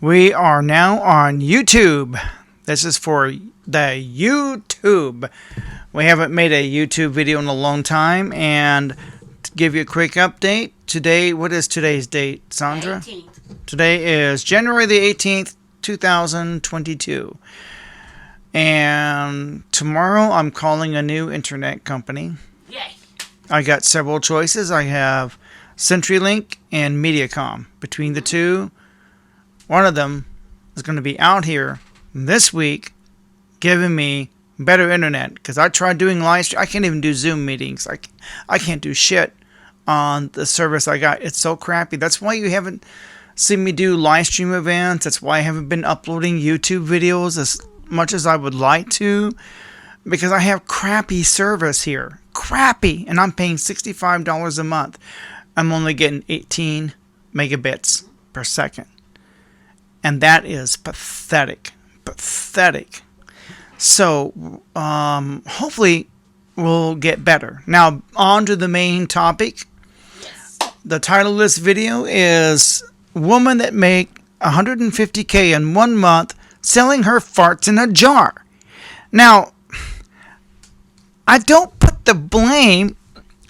We are now on YouTube. This is for the YouTube. We haven't made a YouTube video in a long time, and to give you a quick update, today, what is today's date, Sandra? 18th. Today is January the 18th, 2022. And tomorrow I'm calling a new internet company. Yay. I got several choices. I have CenturyLink and Mediacom. Between the two, one of them is going to be out here this week giving me better internet, because I tried doing live stream. I can't even do Zoom meetings. I can't do shit on the service I got. It's so crappy. That's why you haven't seen me do live stream events. That's why I haven't been uploading YouTube videos as much as I would like to, because I have crappy service here. Crappy. And I'm paying $65 a month. I'm only getting 18 megabits per second. And that is pathetic. Pathetic. So, hopefully we'll get better. Now, on to the main topic. Yes. The title of this video is Woman That Make $150K in 1 month selling her farts in a jar. Now, I don't put the blame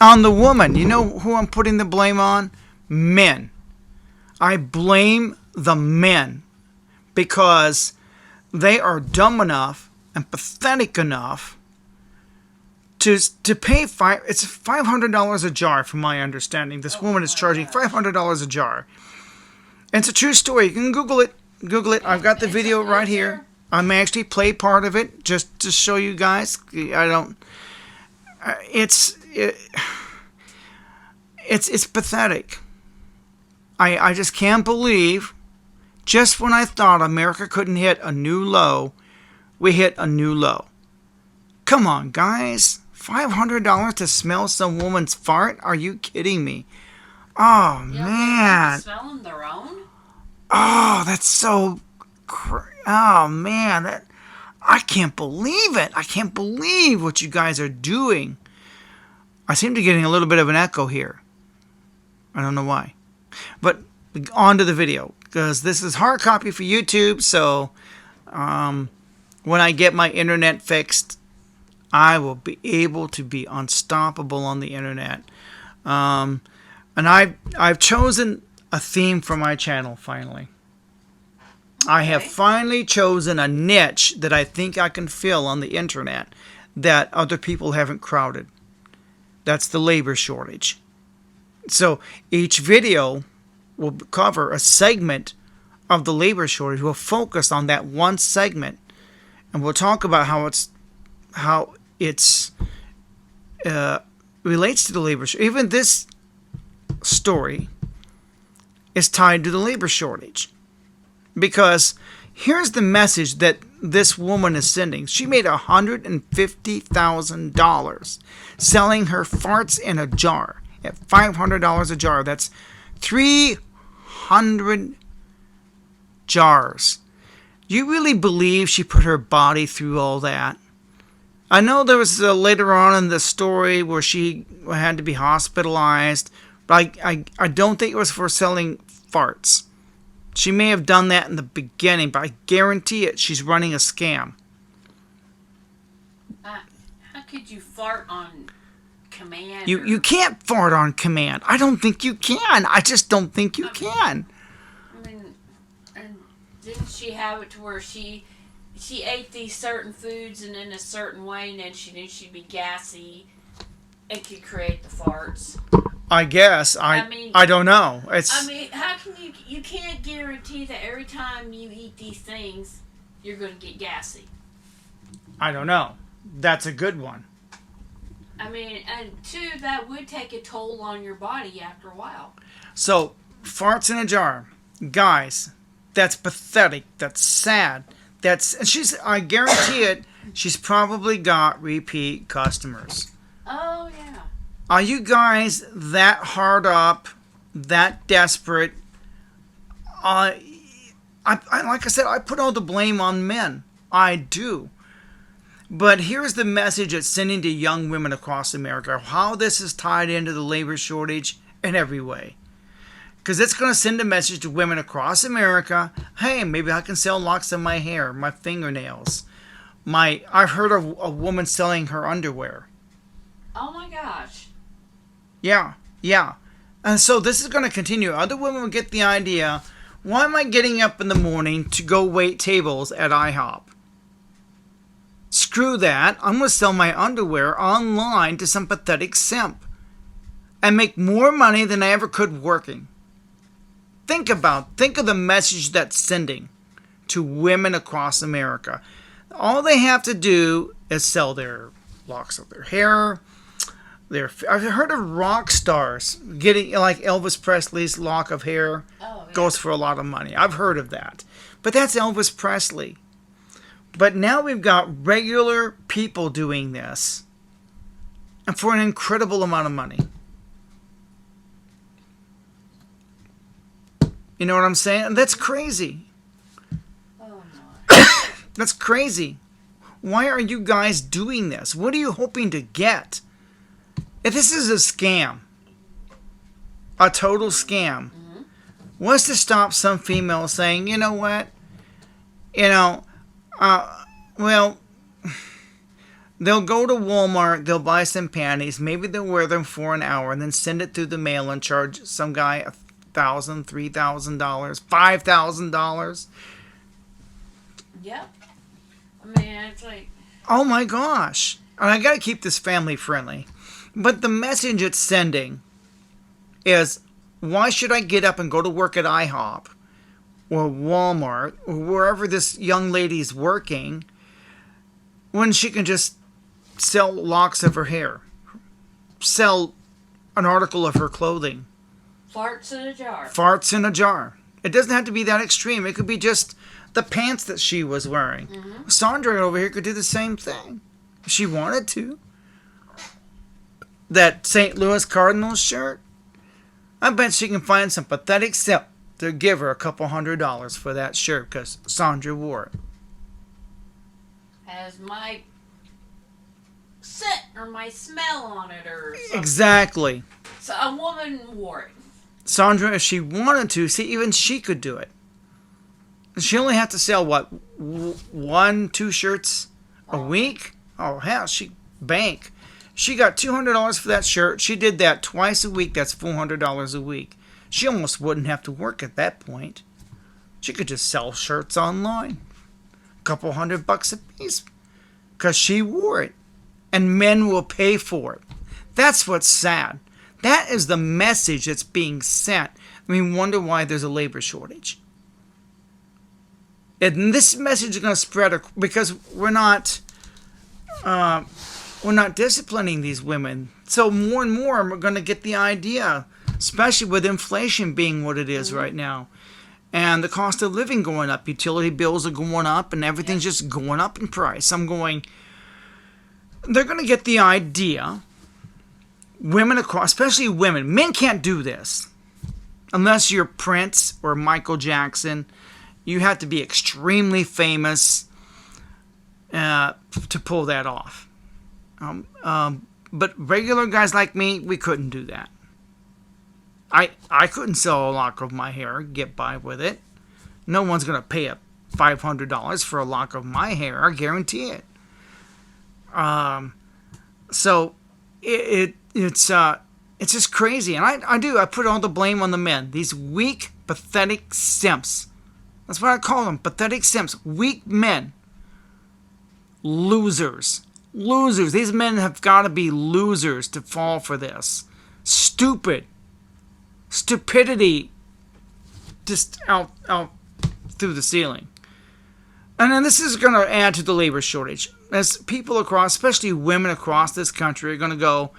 on the woman. You know who I'm putting the blame on? Men. I blame the men because they are dumb enough and pathetic enough to pay it's $500 a jar, from my understanding. This woman is charging $500 a jar. And it's a true story. You can Google it. Google it. I've got the video right here. I may actually play part of it just to show you guys. It's pathetic. I just can't believe, just when I thought America couldn't hit a new low, we hit a new low. Come on, guys. $500 to smell some woman's fart? Are you kidding me? Oh, man. Smelling their own? Oh, that's so... Oh, man. I can't believe it. I can't believe what you guys are doing. I seem to be getting a little bit of an echo here. I don't know why. But on to the video, because this is hard copy for YouTube, so when I get my internet fixed, I will be able to be unstoppable on the internet. And I've chosen a theme for my channel, finally. I have finally chosen a niche that I think I can fill on the internet that other people haven't crowded. That's the labor shortage. So each video will cover a segment of the labor shortage. We'll focus on that one segment, and we'll talk about how it's relates to the labor shortage. Even this story is tied to the labor shortage, because here's the message that this woman is sending. She made $150,000 selling her farts in a jar at $500 a jar. That's 300 jars. Do you really believe she put her body through all that? I know there was later on in the story where she had to be hospitalized, but I don't think it was for selling farts. She may have done that in the beginning, but I guarantee it, she's running a scam. How could you fart on command? You can't fart on command. I don't think you can. I just don't think you can. I mean, and didn't she have it to where she ate these certain foods and in a certain way, and then she knew she'd be gassy and could create the farts? I guess. I don't know. I mean, how can you can't guarantee that every time you eat these things, you're going to get gassy. I don't know. That's a good one. I mean, and two, that would take a toll on your body after a while. So, farts in a jar. Guys, that's pathetic. That's sad. I guarantee it, she's probably got repeat customers. Oh, yeah. Are you guys that hard up, that desperate? Like I said, I put all the blame on men. I do. But here's the message it's sending to young women across America, how this is tied into the labor shortage in every way. Because it's going to send a message to women across America. Hey, maybe I can sell locks of my hair, my fingernails. I've heard of a woman selling her underwear. Oh my gosh. Yeah. And so this is going to continue. Other women will get the idea, why am I getting up in the morning to go wait tables at IHOP? Screw that. I'm going to sell my underwear online to some pathetic simp and make more money than I ever could working. Think of the message that's sending to women across America. All they have to do is sell their locks of their hair. I've heard of rock stars getting, like Elvis Presley's lock of hair goes for a lot of money. I've heard of that. But that's Elvis Presley. But now we've got regular people doing this, and for an incredible amount of money. You know what I'm saying? That's crazy. Oh my. That's crazy. Why are you guys doing this? What are you hoping to get? If this is a scam, a total scam, what's to stop some female saying, you know what? Well, they'll go to Walmart, they'll buy some panties, maybe they'll wear them for an hour, and then send it through the mail and charge some guy $1,000, $3,000, $5,000. Yep. I mean, it's like... Oh my gosh. And I got to keep this family friendly. But the message it's sending is, why should I get up and go to work at IHOP or Walmart or wherever this young lady's working when she can just sell locks of her hair, sell an article of her clothing? Farts in a jar. Farts in a jar. It doesn't have to be that extreme. It could be just the pants that she was wearing. Sandra over here could do the same thing if she wanted to. That St. Louis Cardinals shirt, I bet she can find some pathetic simp to give her a couple $100 for that shirt because Sandra wore it. Has my scent or my smell on it or something. Exactly. So a woman wore it. Sandra, if she wanted to, see, even she could do it. She only had to sell, what, 1-2 shirts a week? Oh, hell, she bank. She got $200 for that shirt. She did that twice a week. That's $400 a week. She almost wouldn't have to work at that point. She could just sell shirts online. A couple $100 a piece. Because she wore it. And men will pay for it. That's what's sad. That is the message that's being sent. I mean, wonder why there's a labor shortage. And this message is going to spread because we're not disciplining these women. So more and more are going to get the idea, especially with inflation being what it is right now. And the cost of living going up. Utility bills are going up and everything's just going up in price. I'm going, they're going to get the idea. Women across, especially women. Men can't do this. Unless you're Prince or Michael Jackson. You have to be extremely famous to pull that off. But regular guys like me, we couldn't do that. I couldn't sell a lock of my hair, get by with it. No one's going to pay $500 for a lock of my hair, I guarantee it. So it's just crazy. And I put all the blame on the men. These weak, pathetic simps. That's what I call them, pathetic simps. Weak men. Losers. These men have got to be losers to fall for this. Stupidity just out through the ceiling. And then this is going to add to the labor shortage. As people across, especially women across this country, are going to go,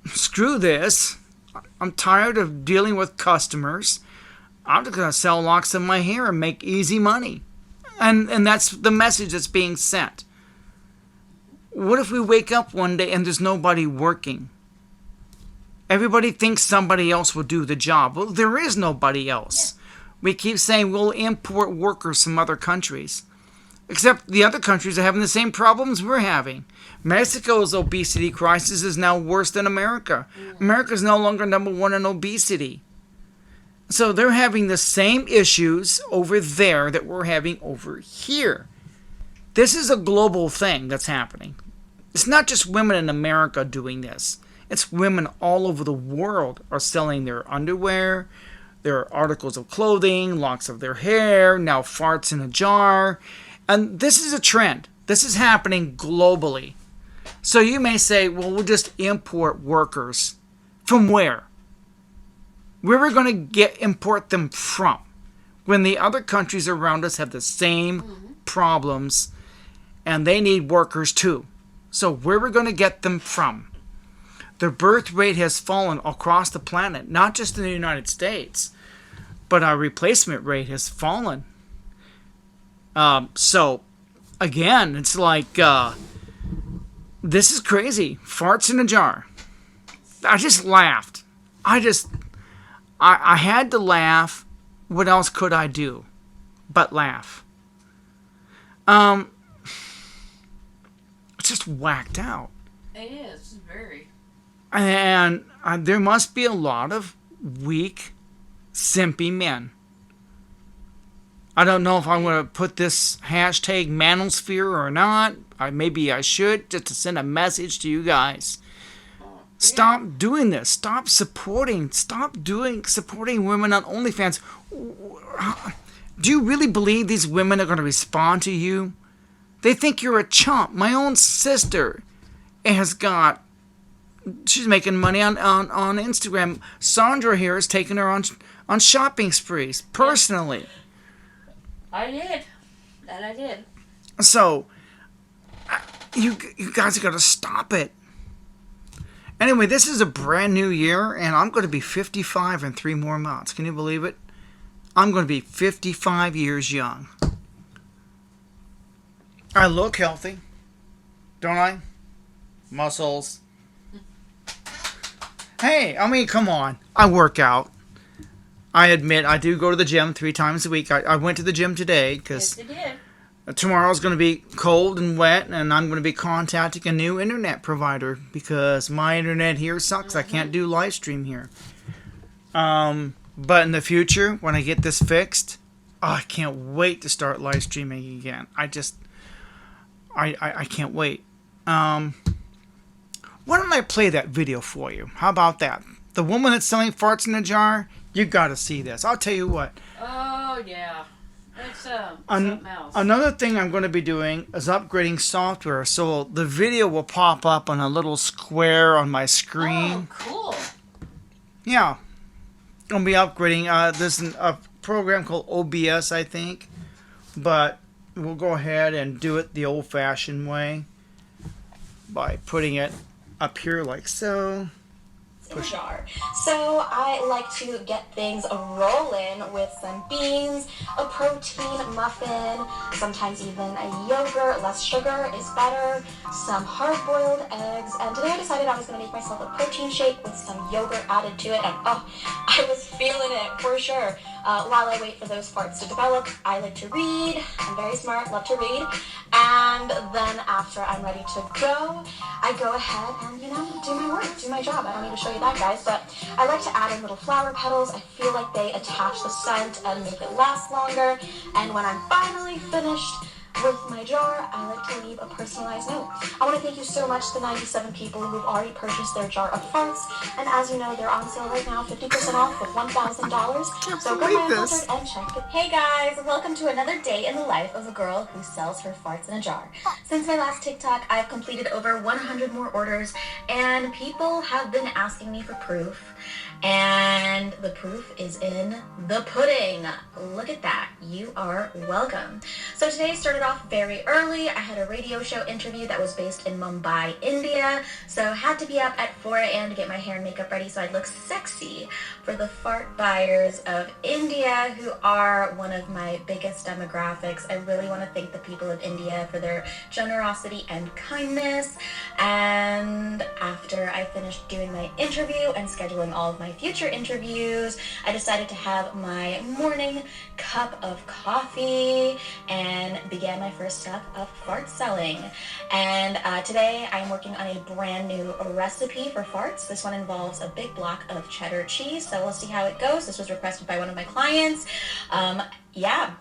screw this. I'm tired of dealing with customers. I'm just going to sell locks of my hair and make easy money. And that's the message that's being sent. What if we wake up one day and there's nobody working? Everybody thinks somebody else will do the job. Well, there is nobody else. Yeah. We keep saying we'll import workers from other countries. Except the other countries are having the same problems we're having. Mexico's obesity crisis is now worse than America. America's no longer number one in obesity. So they're having the same issues over there that we're having over here. This is a global thing that's happening. It's not just women in America doing this. It's women all over the world are selling their underwear, their articles of clothing, locks of their hair, now farts in a jar. And this is a trend. This is happening globally. So you may say, well, we'll just import workers. From where? Where are we going to import them from? When the other countries around us have the same problems and they need workers too. So where are we going to get them from? The birth rate has fallen across the planet, not just in the United States, but our replacement rate has fallen. So, again, it's like, this is crazy. Farts in a jar. I just laughed. I had to laugh. What else could I do but laugh? It's just whacked out. It is, very. And there must be a lot of weak, simpy men. I don't know if I'm going to put this hashtag manosphere or not. Maybe I should, just to send a message to you guys. Stop doing this. Stop supporting women on OnlyFans. Do you really believe these women are going to respond to you? They think you're a chump. My own sister she's making money on Instagram. Sandra here is taking her on shopping sprees, personally. I did. That I did. So, you guys have got to stop it. Anyway, this is a brand new year, and I'm going to be 55 in 3 more months. Can you believe it? I'm going to be 55 years young. I look healthy, don't I? Muscles. Hey, I mean, come on. I work out. I admit I do go to the gym 3 times a week. I went to the gym today because Yes, you did. tomorrow's going to be cold and wet, and I'm going to be contacting a new internet provider because my internet here sucks. I can't do live stream here. But in the future, when I get this fixed, I can't wait to start live streaming again. I can't wait. Why don't I play that video for you? How about that? The woman that's selling farts in a jar, you got to see this. I'll tell you what. Oh, yeah. It's something else. Another thing I'm going to be doing is upgrading software, so the video will pop up on a little square on my screen. Oh, cool. Yeah. I'll be upgrading. There's a program called OBS, I think. But we'll go ahead and do it the old-fashioned way by putting it up here like so. Jar. So I like to get things rolling with some beans, a protein muffin, sometimes even a yogurt. Less sugar is better, some hard-boiled eggs, and today I decided I was going to make myself a protein shake with some yogurt added to it, and I was feeling it for sure. While I wait for those farts to develop, I like to read. I'm very smart, love to read. And then after I'm ready to go, I go ahead and, do my work, do my job. I don't need to show you that, guys, but I like to add in little flower petals. I feel like they attach the scent and make it last longer. And when I'm finally finished with my jar, I like to leave a personalized note. I want to thank you so much to the 97 people who've already purchased their jar of farts. And as you know, they're on sale right now, 50% off with $1,000. So go ahead and check it. Hey guys, welcome to another day in the life of a girl who sells her farts in a jar. Since my last TikTok, I've completed over 100 more orders, and people have been asking me for proof. And the proof is in the pudding. Look at that. You are welcome. So today started off very early. I had a radio show interview that was based in Mumbai, India. So had to be up at 4 a.m. to get my hair and makeup ready so I'd look sexy for the fart buyers of India, who are one of my biggest demographics. I really want to thank the people of India for their generosity and kindness. And after I finished doing my interview and scheduling all of my my future interviews, I decided to have my morning cup of coffee and began my first step of fart selling. And today I'm working on a brand new recipe for farts. This one involves a big block of cheddar cheese, so we'll see how it goes. This was requested by one of my clients. Yeah.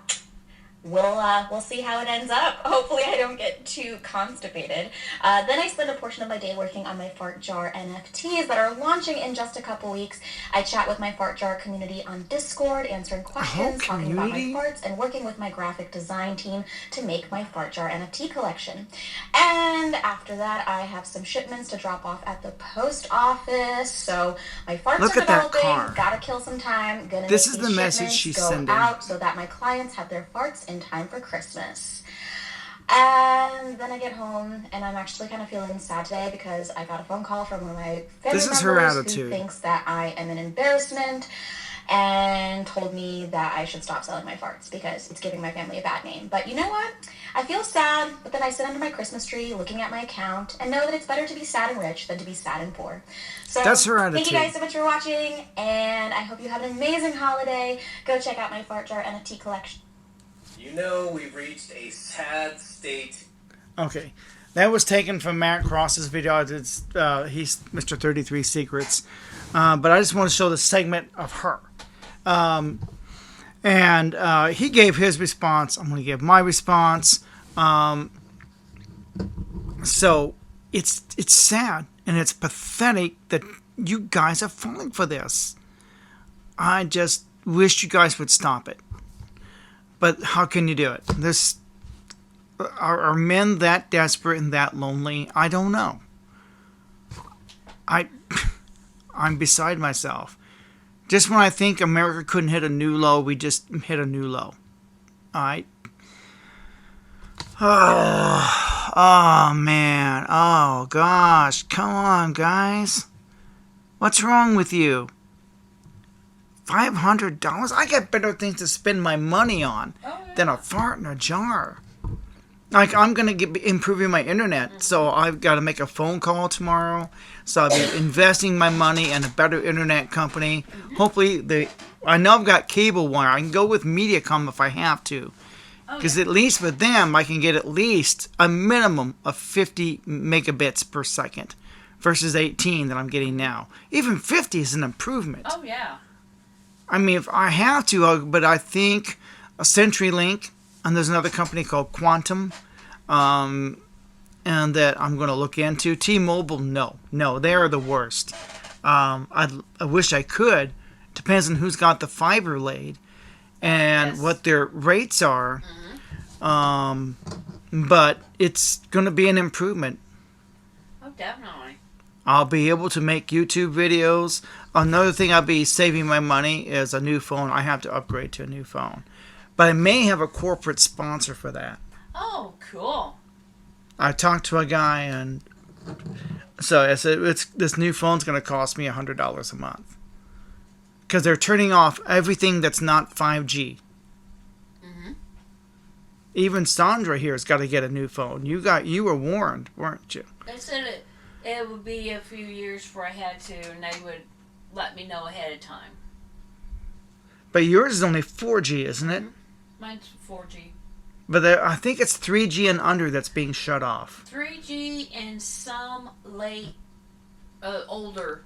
We'll see how it ends up. Hopefully I don't get too constipated. Then I spend a portion of my day working on my fart jar NFTs that are launching in just a couple weeks. I chat with my fart jar community on Discord, answering questions, talking about my farts, and working with my graphic design team to make my fart jar NFT collection. And after that, I have some shipments to drop off at the post office. So my farts Look are at that developing. car. Gotta kill some time. Gonna This make is these the message shipments she's go sending. out so that my clients have their farts in time for Christmas. And then I get home and I'm actually kind of feeling sad today because I got a phone call from one of my family This is members her who attitude. thinks that I am an embarrassment and told me that I should stop selling my farts because it's giving my family a bad name. But you know what? I feel sad, but then I sit under my Christmas tree looking at my account and know that it's better to be sad and rich than to be sad and poor. So That's her attitude. thank you guys so much for watching, and I hope you have an amazing holiday. Go check out my fart jar NFT collection. You know, we've reached a sad state. Okay, that was taken from Matt Cross's video. It's, he's Mr. 33 Secrets. But I just want to show the segment of her. And he gave his response. I'm going to give my response. So it's sad and it's pathetic that you guys are falling for this. I just wish you guys would stop it. But how can you do it? Are men that desperate and that lonely? I don't know. I'm beside myself. Just when I think America couldn't hit a new low, we just hit a new low. Alright? Oh, man. Oh, gosh. Come on, guys. What's wrong with you? $500? I got better things to spend my money on than a fart in a jar. Like, I'm going to be improving my internet, so I've got to make a phone call tomorrow. So I'll be investing my money in a better internet company. Hopefully, I know I've got cable wire. I can go with Mediacom if I have to. Because at least with them, I can get at least a minimum of 50 megabits per second versus 18 that I'm getting now. Even 50 is an improvement. Oh, yeah. I mean, if I have to, but I think a CenturyLink, and there's another company called Quantum, and that I'm going to look into. T-Mobile, no, they are the worst. I wish I could. Depends on who's got the fiber laid and what their rates are. But it's going to be an improvement. Oh, definitely. I'll be able to make YouTube videos. Another thing I'll be saving my money is a new phone. I have to upgrade to a new phone. But I may have a corporate sponsor for that. Oh, cool. I talked to a guy, and so I said, this new phone's going to cost me $100 a month. Because they're turning off everything that's not 5G. Mm-hmm. Even Sandra here has got to get a new phone. You were warned, weren't you? They said it would be a few years before I had to, and they would let me know ahead of time. But yours is only 4G, isn't it? Mine's 4G. But I think it's 3G and under that's being shut off. 3G and some late, older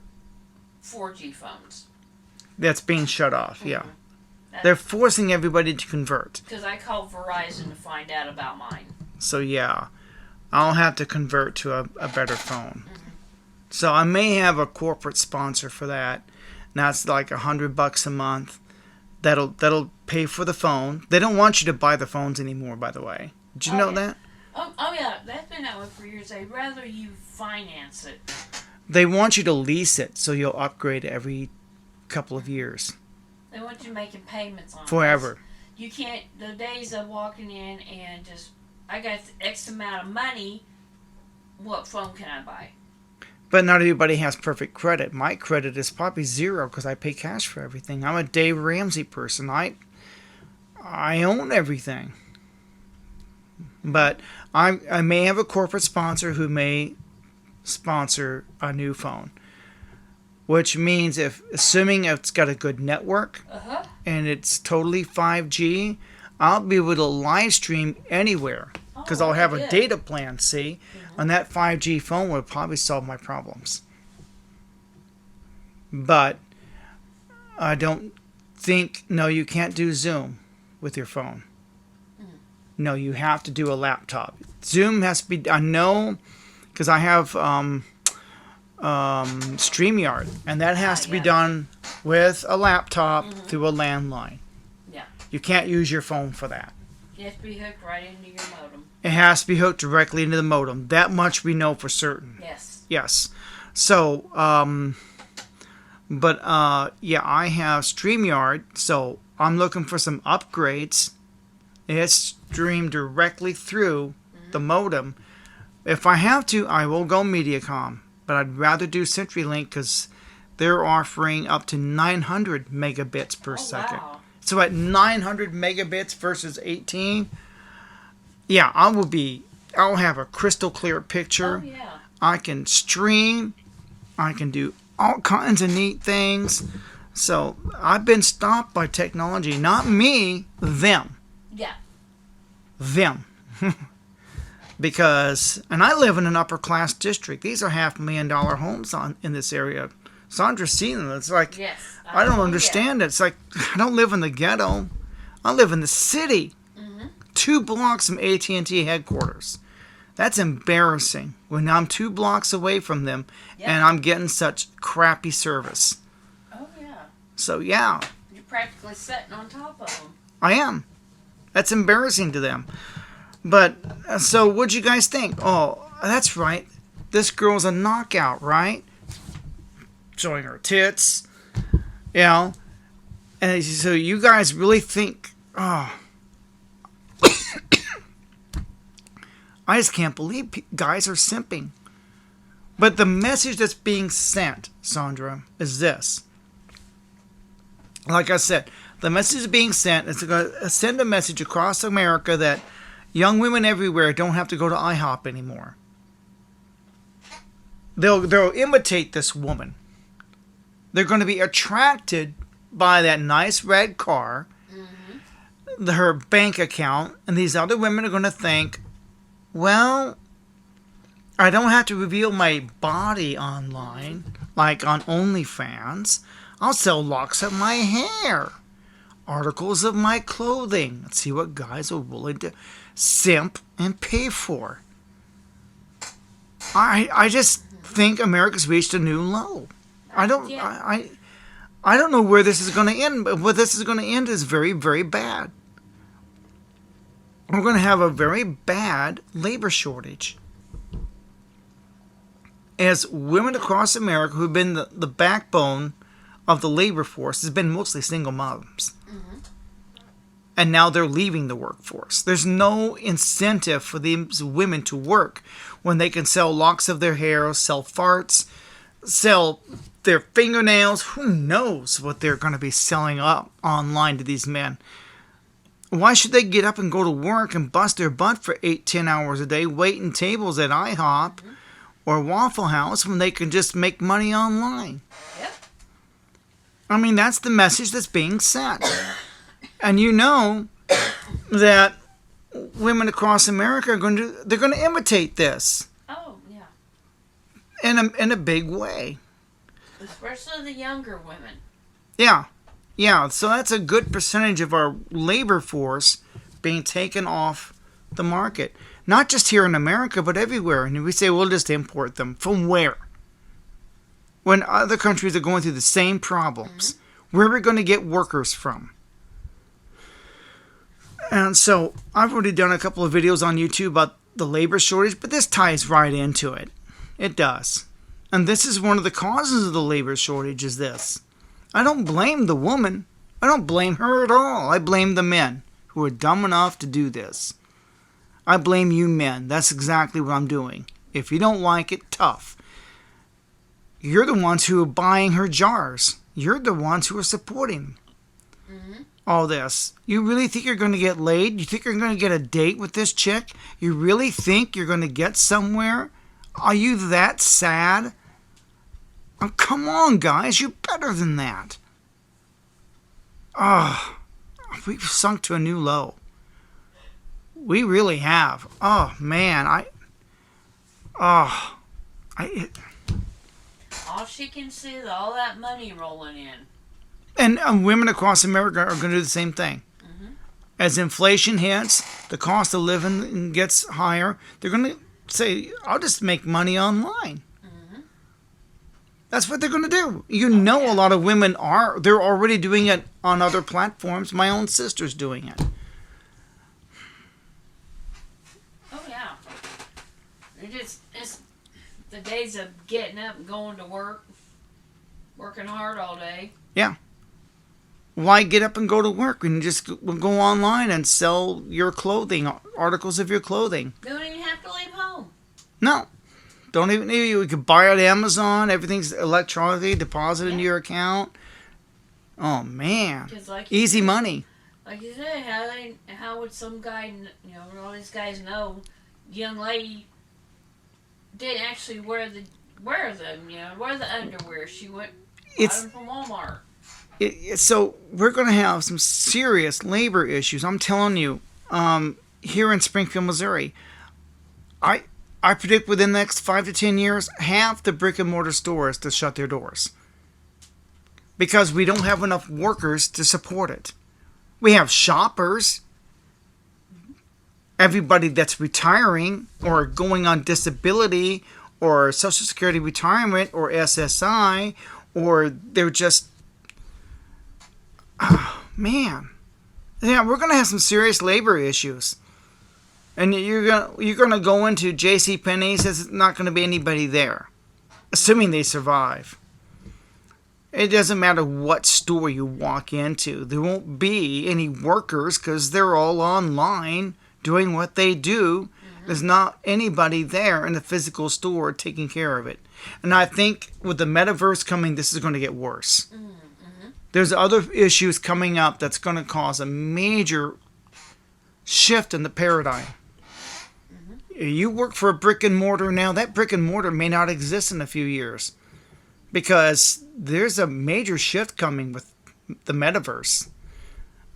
4G phones. That's being shut off, yeah. They're forcing everybody to convert. Because I called Verizon to find out about mine. So, yeah. I'll have to convert to a better phone. So I may have a corporate sponsor for that. Now it's like $100 a month. That'll pay for the phone. They don't want you to buy the phones anymore, by the way. Did you know that? Oh yeah, that's been that way for years. They'd rather you finance it. They want you to lease it, so you'll upgrade every couple of years. They want you making payments on it. Forever. You can't. The days of walking in and just, I got X amount of money. What phone can I buy? But not everybody has perfect credit. My credit is probably zero because I pay cash for everything. I'm a Dave Ramsey person. I own everything. But I may have a corporate sponsor who may sponsor a new phone. which means assuming it's got a good network Uh-huh. and it's totally 5G, I'll be able to live stream anywhere because Oh, I'll have a good. data plan, see? And that 5G phone would probably solve my problems. But I don't think, no, you can't do Zoom with your phone. No, you have to do a laptop. Zoom has to be, I know, because I have StreamYard, and that has to be yeah. done with a laptop through a landline. Yeah. You can't use your phone for that. You have to be hooked right into your modem. It has to be hooked directly into the modem. That much we know for certain. Yes. Yes. So, yeah, I have StreamYard, so I'm looking for some upgrades. It's streamed directly through the modem. If I have to, I will go Mediacom, but I'd rather do CenturyLink because they're offering up to 900 megabits per second. Wow. So at 900 megabits versus 18, yeah, I'll have a crystal clear picture. Oh, yeah. I can stream. I can do all kinds of neat things. So I've been stopped by technology. Not me, them. Yeah. Them. Because, and I live in an upper class district. These are $500,000 homes in this area. Sandra's seen them. It's like, Yes. I don't Oh, understand it. It's like, I don't live in the ghetto. I live in the city. 2 blocks from AT&T headquarters. That's embarrassing when I'm 2 blocks away from them and I'm getting such crappy service. Oh, yeah. So, yeah, You're practically sitting on top of them. I am. That's embarrassing to them. But, so what'd you guys think? Oh, that's right. This girl's a knockout, right? Showing her tits. You know? And so you guys really think, oh, I just can't believe guys are simping. But the message that's being sent, Sandra, is this. Like I said, the message being sent is going to send a message across America that young women everywhere don't have to go to IHOP anymore. They'll imitate this woman. They're going to be attracted by that nice red car, her bank account, and these other women are going to think, well, I don't have to reveal my body online, like on OnlyFans. I'll sell locks of my hair, articles of my clothing. Let's see what guys are willing to simp and pay for. I just think America's reached a new low. I don't know where this is going to end, but what this is going to end is very, very bad. We're going to have a very bad labor shortage. As women across America who've been the backbone of the labor force has been mostly single moms. And now they're leaving the workforce. There's no incentive for these women to work when they can sell locks of their hair, sell farts, sell their fingernails. Who knows what they're going to be selling up online to these men? Why should they get up and go to work and bust their butt for 8-10 hours a day waiting tables at IHOP or Waffle House when they can just make money online? Yep. I mean, that's the message that's being sent. And you know that women across America are going to imitate this Oh, yeah. in a big way. Especially the younger women. Yeah. Yeah, so that's a good percentage of our labor force being taken off the market. Not just here in America, but everywhere. And we say we'll just import them. From where? When other countries are going through the same problems. Where are we going to get workers from? And so I've already done a couple of videos on YouTube about the labor shortage, but this ties right into it. It does. And this is one of the causes of the labor shortage is this. I don't blame the woman. I don't blame her at all. I blame the men who are dumb enough to do this. I blame you men. That's exactly what I'm doing. If you don't like it, tough. You're the ones who are buying her jars. You're the ones who are supporting all this. You really think you're going to get laid? You think you're going to get a date with this chick? You really think you're going to get somewhere? Are you that sad? Oh, come on, guys. You're better than that. Oh, we've sunk to a new low. We really have. Oh, man. Oh, All she can see is all that money rolling in. And women across America are going to do the same thing. As inflation hits, the cost of living gets higher, they're going to say, I'll just make money online. That's what they're going to do. A lot of women they're already doing it on other platforms. My own sister's doing it. Oh, yeah. It's the days of getting up and going to work, working hard all day. Yeah. Why get up and go to work when you just go online and sell your clothing, articles of your clothing? Don't even have to leave home. No. Don't even need you. You can buy it at Amazon. Everything's electronically deposited into your account. Oh, man. Easy money. Like you said, how would some guy, all these guys know, young lady didn't actually wear them, wear the underwear. She bought them from Walmart. So we're going to have some serious labor issues. I'm telling you, here in Springfield, Missouri, I predict within the next 5 to 10 years, half the brick and mortar stores to shut their doors because we don't have enough workers to support it. We have shoppers, everybody that's retiring or going on disability or Social Security retirement or SSI, or they're just, man, yeah, we're gonna have some serious labor issues. And you're gonna go into J.C. Penney's. There's not gonna be anybody there, assuming they survive. It doesn't matter what store you walk into. There won't be any workers because they're all online doing what they do. There's not anybody there in the physical store taking care of it. And I think with the metaverse coming, this is going to get worse. There's other issues coming up that's going to cause a major shift in the paradigm. You work for a brick and mortar now, that brick and mortar may not exist in a few years because there's a major shift coming with the metaverse.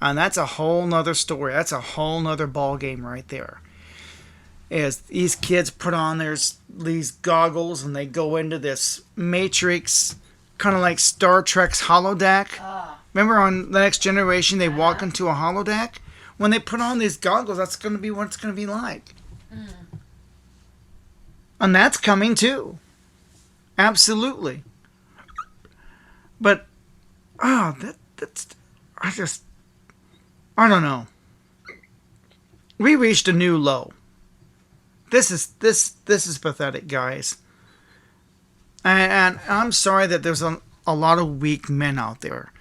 And that's a whole nother story. That's a whole nother ball game right there. As these kids put on these goggles and they go into this matrix, kind of like Star Trek's holodeck. Remember on The Next Generation, they walk into a holodeck? When they put on these goggles, that's going to be what it's going to be like. And that's coming too. Absolutely. But, I don't know. We reached a new low. This is pathetic, guys. And I'm sorry that there's a lot of weak men out there.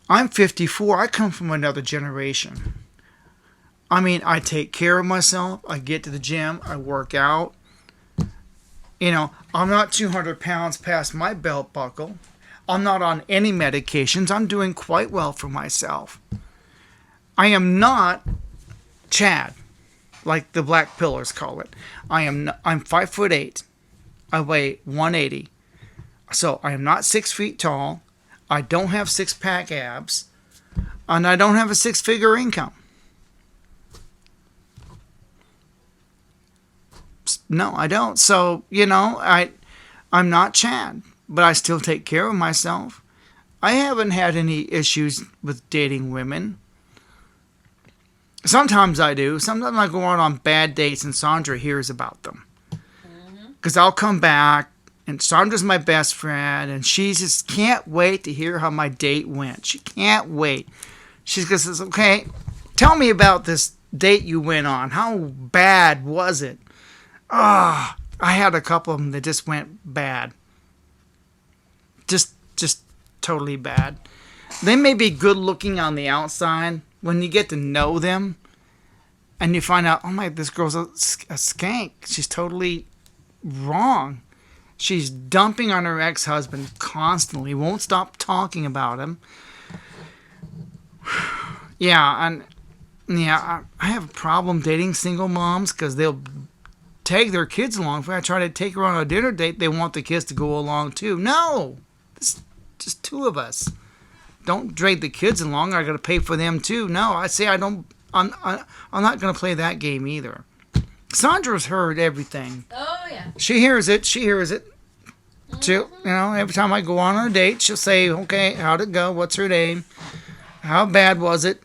I'm 54. I come from another generation. I mean, I take care of myself. I get to the gym. I work out. I'm not 200 pounds past my belt buckle. I'm not on any medications. I'm doing quite well for myself. I am not Chad, like the Black Pillars call it. I'm 5'8". I weigh 180. So I am not 6 feet tall. I don't have six-pack abs. And I don't have a six-figure income. No, I don't. So, I'm not Chad, but I still take care of myself. I haven't had any issues with dating women. Sometimes I do. Sometimes I go out on bad dates and Sandra hears about them. Because I'll come back and Sandra's my best friend and she just can't wait to hear how my date went. She can't wait. She says, okay, tell me about this date you went on. How bad was it? I had a couple of them that just went bad. Just totally bad. They may be good looking on the outside. When you get to know them and you find out, oh my, this girl's a skank. She's totally wrong. She's dumping on her ex-husband constantly. Won't stop talking about him. I have a problem dating single moms because they'll tag their kids along. If I try to take her on a dinner date, they want the kids to go along too. No, it's just two of us. Don't drag the kids along. I got to pay for them too. No, I say I don't. I'm not going to play that game either. Sandra's heard everything. Oh yeah. She hears it. She hears it. She'll, every time I go on a date, she'll say, "Okay, how'd it go? What's her name? How bad was it?"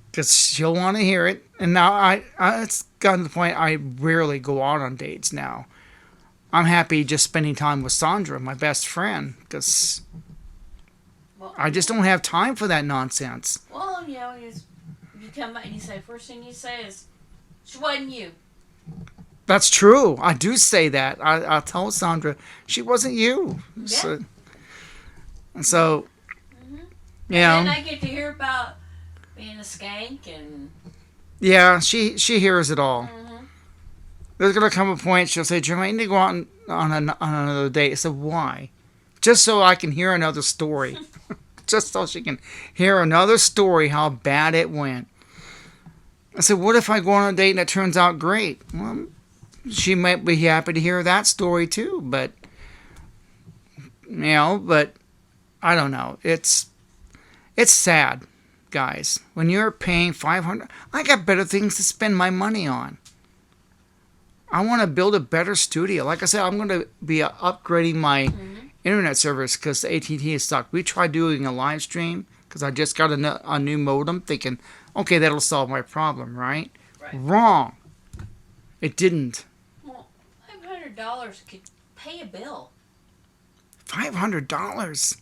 Because she'll want to hear it. And now it's gotten to the point I rarely go out on dates now. I'm happy just spending time with Sandra, my best friend, because I just don't have time for that nonsense. Well, you come back and you say, first thing you say is, she wasn't you. That's true. I do say that. I'll tell Sandra, she wasn't you. Yeah. So And I get to hear about being a skank and... Yeah, she hears it all. There's going to come a point she'll say, Jermaine, I need to go out on another date. I said, why? Just so I can hear another story. Just so she can hear another story how bad it went. I said, what if I go on a date and it turns out great? Well, she might be happy to hear that story too, but but I don't know. It's sad, guys. When you're paying $500, I got better things to spend my money on. I want to build a better studio. Like I said, I'm going to be upgrading my internet service because the AT&T is stuck. We tried doing a live stream because I just got a new modem, thinking, okay, that'll solve my problem, right? Wrong. It didn't. Well, $500 could pay a bill. $500?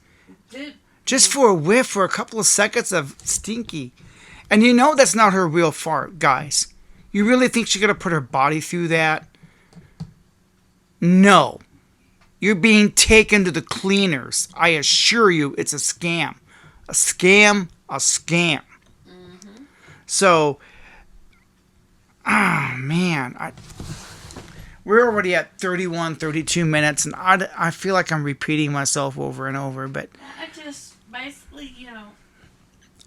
Dude. Just for a whiff, for a couple of seconds of stinky. And you know that's not her real fart, guys. You really think she's going to put her body through that? No. You're being taken to the cleaners. I assure you it's a scam. A scam, a scam. So, man. We're already at 31, 32 minutes, and I feel like I'm repeating myself over and over, but... I just, basically,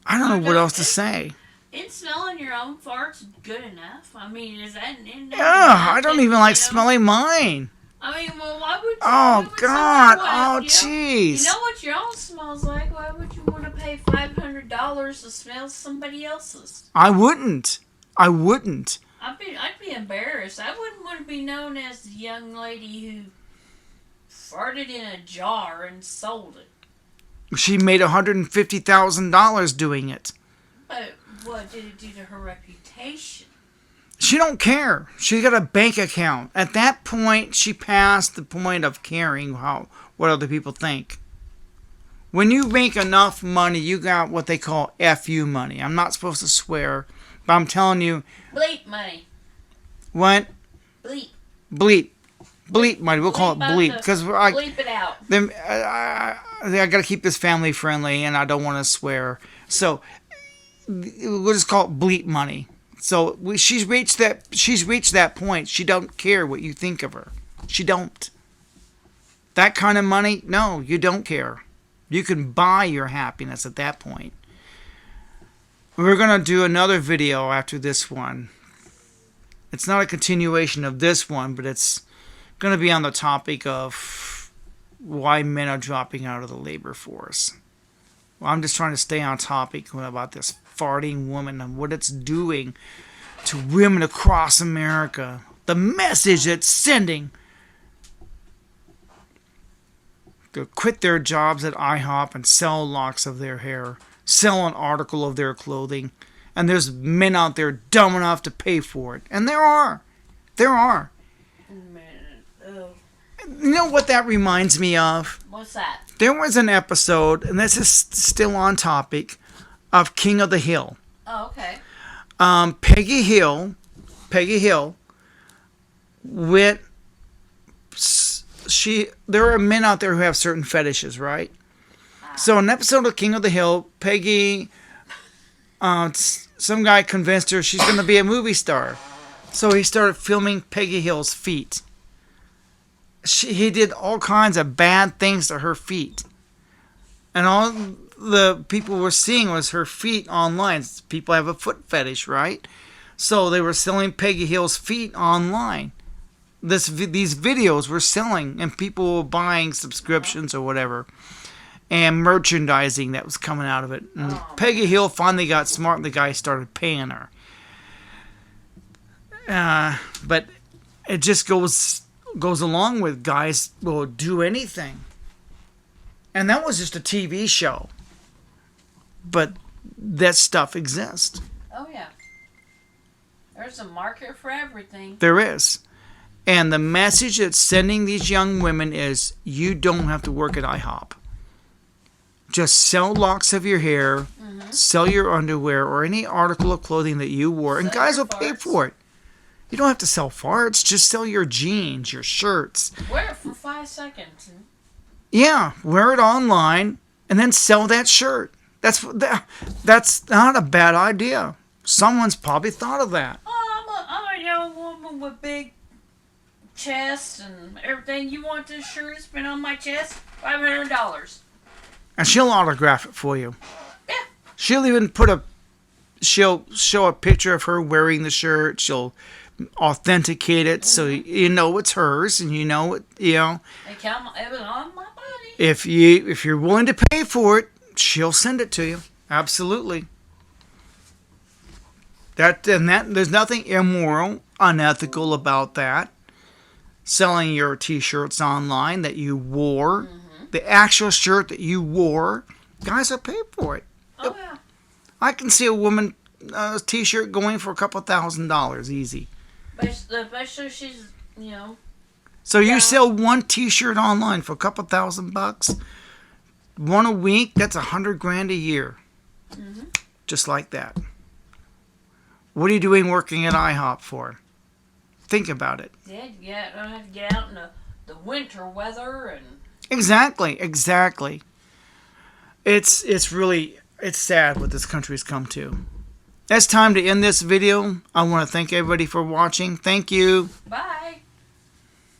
I don't know what else to say. And smelling your own farts good enough. I mean, is that... I don't even like smelling mine. I mean, well, why would you... Oh, God. Oh, jeez. You know what your own smells like. Why would you want to pay $500 to smell somebody else's? I wouldn't. I'd be embarrassed. I wouldn't want to be known as the young lady who farted in a jar and sold it. She made $150,000 doing it. But what did it do to her reputation? She don't care. She got a bank account. At that point, she passed the point of caring what other people think. When you make enough money, you got what they call FU money. I'm not supposed to swear, but I'm telling you. Bleep money. What? Bleep. Bleep money. We'll call it bleep because bleep it out. Then I got to keep this family friendly, and I don't want to swear. So we'll just call it bleep money. So she's reached that point. She don't care what you think of her. She don't. That kind of money, no, you don't care. You can buy your happiness at that point. We're going to do another video after this one. It's not a continuation of this one, but it's going to be on the topic of why men are dropping out of the labor force. Well, I'm just trying to stay on topic about this farting woman and what it's doing to women across America. The message it's sending to quit their jobs at IHOP and sell locks of their hair, sell an article of their clothing, and there's men out there dumb enough to pay for it. And there are. You know what that reminds me of? What's that? There was an episode, and this is still on topic, of King of the Hill. Oh, okay. Peggy Hill went... There are men out there who have certain fetishes, right? So in an episode of King of the Hill, Peggy... some guy convinced her she's going to be a movie star. So he started filming Peggy Hill's feet. He did all kinds of bad things to her feet. And all the people were seeing was her feet online. People have a foot fetish, right? So they were selling Peggy Hill's feet online. these videos were selling, and people were buying subscriptions or whatever, and merchandising that was coming out of it. And Peggy Hill finally got smart, and the guy started paying her. But it just goes along with guys will do anything. And that was just a TV show. But that stuff exists. Oh, yeah. There's a market for everything. There is. And the message it's sending these young women is, you don't have to work at IHOP. Just sell locks of your hair, sell your underwear, or any article of clothing that you wore, and Sell guys your will pay farts. for it. You don't have to sell farts. Just sell your jeans, your shirts. Wear it for 5 seconds. Yeah, wear it online, and then sell that shirt. That's not a bad idea. Someone's probably thought of that. Oh, I'm a young woman with big chest and everything. You want this shirt? It's been on my chest. $500. And she'll autograph it for you. Yeah. She'll even she'll show a picture of her wearing the shirt. She'll authenticate it so you know it's hers, and you know it. You know, It was on my body. if you're willing to pay for it, she'll send it to you. Absolutely. That there's nothing immoral, unethical about that. Selling your T-shirts online that you wore, the actual shirt that you wore, guys will pay for it. Oh, yeah. I can see a woman T-shirt going for a couple $1,000s easy. Especially she's, So you Yeah. sell one T-shirt online for a couple $1,000, one a week. That's $100,000 a year, just like that. What are you doing working at IHOP for? Think about it. yeah, don't have to get out in the winter weather and. Exactly. It's really sad what this country's come to. It's time to end this video. I want to thank everybody for watching. Thank you. Bye.